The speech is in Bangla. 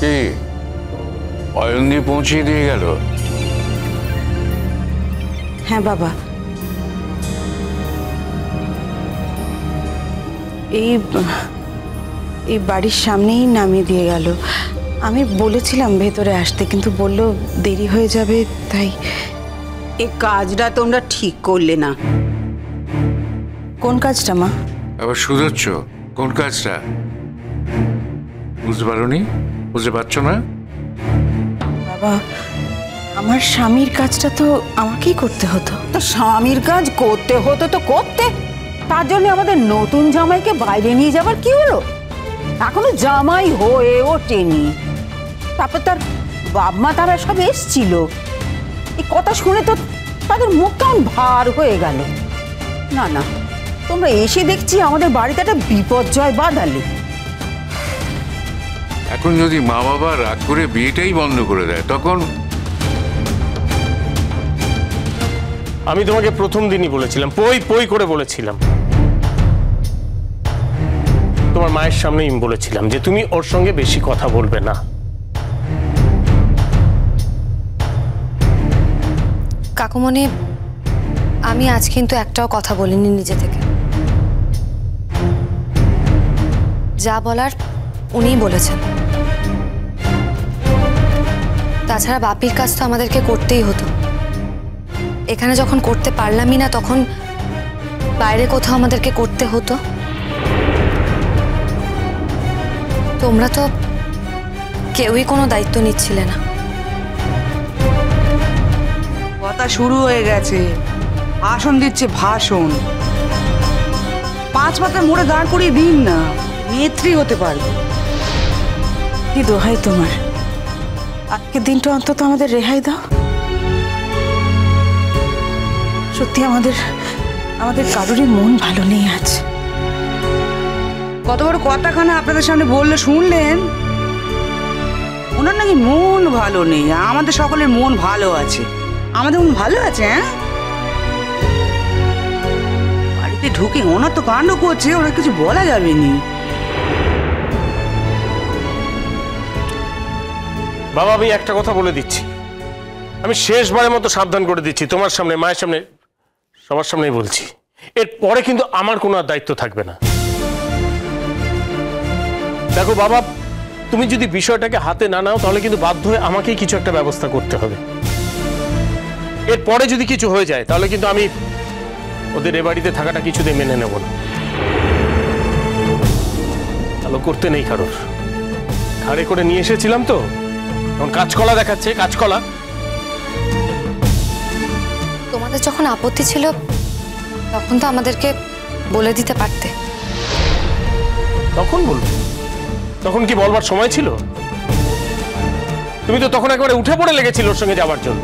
কি অয়ন্দি পৌঁছিয়ে দিয়ে গেল? হ্যাঁ বাবা, এই বাড়ির সামনেই নামিয়ে দিয়ে গেল। আমি বলেছিলাম ভেতরে আসতে, কিন্তু বলল দেরি হয়ে যাবে, তাই। এই কাজটা তোমরা ঠিক করলে না। কোন কাজটা মা? আবার শুধোচ্ছ? কোন কাজটা বুঝতে পারোনি? বুঝতে পারছো না? বাবা, আমার স্বামীর কাজটা তো আমাকেই করতে হতো। তো স্বামীর কাজ করতে হতো তো করতে, তার জন্য আমাদের নতুন জামাইকে বাইরে নিয়ে যাবার কি হলো? এখনো জামাই হয়ে ওঠেনি, তারপর তার বাপ-মা তারা সব এসছিল। এই কথা শুনে তো তাদের মুখ কেমন ভার হয়ে গেল। না না, তোমরা এসে দেখছি আমাদের বাড়িতে একটা বিপর্যয় বাঁধালে। এখন যদি মা বাবা রাগ করে বিয়েটাই বন্ধ করে দেয় তখন? আমি তোমাকে প্রথম দিনই বলেছিলাম, পই পই করে বলেছিলাম, তোমার মায়ের সামনেই বলেছিলাম যে তুমি ওর সঙ্গে বেশি কথা বলবে না। কাকুমণি, আমি আজ কিন্তু একটাও কথা বলিনি নিজে থেকে। যা বলার উনিই বলেছেন। তাছাড়া বাপির কাজ তো আমাদেরকে করতেই হতো। এখানে যখন করতে পারলামই না, তখন বাইরে কোথাও আমাদেরকে করতে হতো। তোমরা তো কেউই কোনো দায়িত্ব নিচ্ছিলে না। কথা শুরু হয়ে গেছে, ভাষণ দিচ্ছে ভাষণ। 5 পাতার মোড়ে দাঁড় করিয়ে দিন না, নেত্রী হতে পারবে। কি দোহাই তোমার, আজকের দিনটা অন্তত আমাদের রেহাই দাও। সত্যি আমাদের কারোরই মন ভালো নেই আজ। কত বড় কথাখানা আপনাদের সামনে বললে শুনলেন? ওনার নাকি মন ভালো নেই। আমাদের সকলের মন ভালো আছে। আমাদের মন ভালো আছে। হ্যাঁ, বাড়িতে ঢুকে ওনার তো কাণ্ড করছে, ওনার কিছু বলা যাবে নি। বাবা, আমি একটা কথা বলে দিচ্ছি, আমি শেষবারের মতো সাবধান করে দিচ্ছি, তোমার সামনে, মায়ের সামনে, সবার সামনেই বলছি, এর পরে কিন্তু আমার কোনো আর দায়িত্ব থাকবে না। দেখো বাবা, তুমি যদি বিষয়টাকে হাতে না নাও তাহলে কিন্তু বাধ্য হয়ে আমাকেই কিছু একটা ব্যবস্থা করতে হবে। এর পরে যদি কিছু হয়ে যায় তাহলে কিন্তু আমি ওদের এ বাড়িতে থাকাটা কিছুতে মেনে নেব না। ভালো করতে নেই কারোর, ঘাড়ে করে নিয়ে এসেছিলাম তো, এখন কাঁচকলা দেখাচ্ছে, কাঁচকলা। তোমাদের যখন আপত্তি ছিল তখন তো আমাদেরকে বলে দিতে পারতে। তখন বলবো? তখন কি বলবার সময় ছিল? তুমি তো তখন একেবারে উঠে পড়ে লেগেছিল ওর সঙ্গে যাবার জন্য।